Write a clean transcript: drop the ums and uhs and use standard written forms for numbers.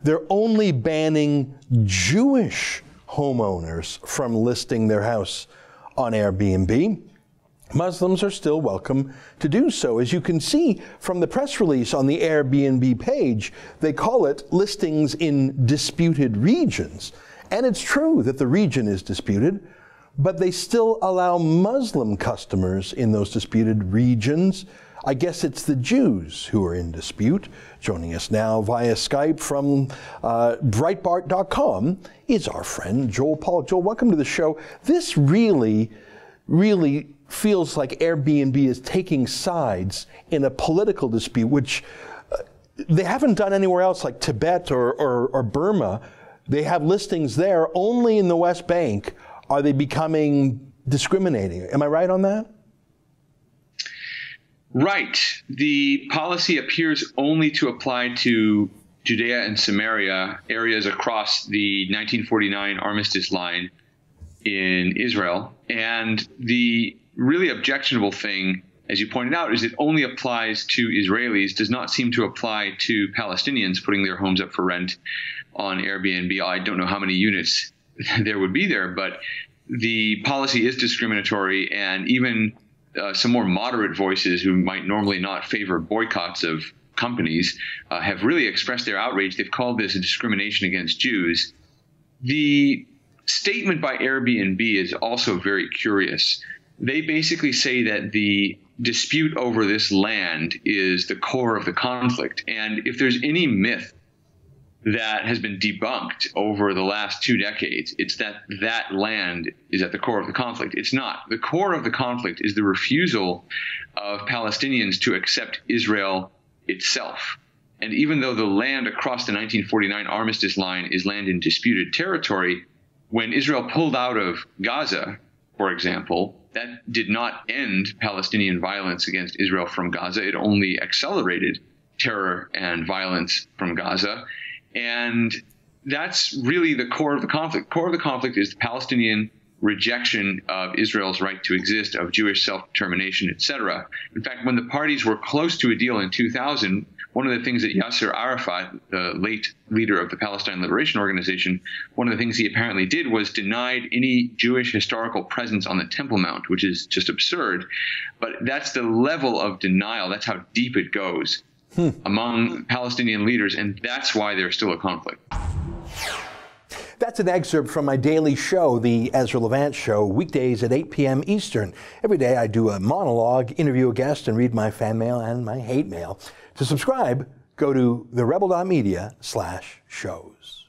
They're only banning Jewish homeowners from listing their house on Airbnb. Muslims are still welcome to do so. As you can see from the press release on the Airbnb page, they call it listings in disputed regions. And it's true that the region is disputed, but they still allow Muslim customers in those disputed regions. I guess it's the Jews who are in dispute. Joining us now via Skype from Breitbart.com is our friend Joel Pollack. Joel, welcome to the show. This really feels like Airbnb is taking sides in a political dispute, which they haven't done anywhere else, like Tibet or Burma. They have listings there. Only in the West Bank are they becoming discriminating. Am I right on that? Right. The policy appears only to apply to Judea and Samaria, areas across the 1949 armistice line in Israel. And the really objectionable thing, as you pointed out, is it only applies to Israelis, does not seem to apply to Palestinians putting their homes up for rent on Airbnb. I don't know how many units there would be there, but the policy is discriminatory, and even some more moderate voices who might normally not favor boycotts of companies have really expressed their outrage. They've called this a discrimination against Jews. The statement by Airbnb is also very curious. They basically say that the dispute over this land is the core of the conflict. And if there's any myth that has been debunked over the last 2 decades, it's that that land is at the core of the conflict. It's not. The core of the conflict is the refusal of Palestinians to accept Israel itself. And even though the land across the 1949 armistice line is land in disputed territory, when Israel pulled out of Gaza, for example, that did not end Palestinian violence against Israel from Gaza. It only accelerated terror and violence from Gaza. And that's really the core of the conflict. Core of the conflict is the Palestinian rejection of Israel's right to exist, of Jewish self-determination, etc. In fact, when the parties were close to a deal in 2000, one of the things that Yasser Arafat, the late leader of the Palestine Liberation Organization, one of the things he apparently did was denied any Jewish historical presence on the Temple Mount, which is just absurd. But that's the level of denial. That's how deep it goes among Palestinian leaders, and that's why there's still a conflict. That's an excerpt from my daily show, the Ezra Levant Show, weekdays at 8 p.m. Eastern. Every day I do a monologue, interview a guest, and read my fan mail and my hate mail. To subscribe, go to therebel.media/shows.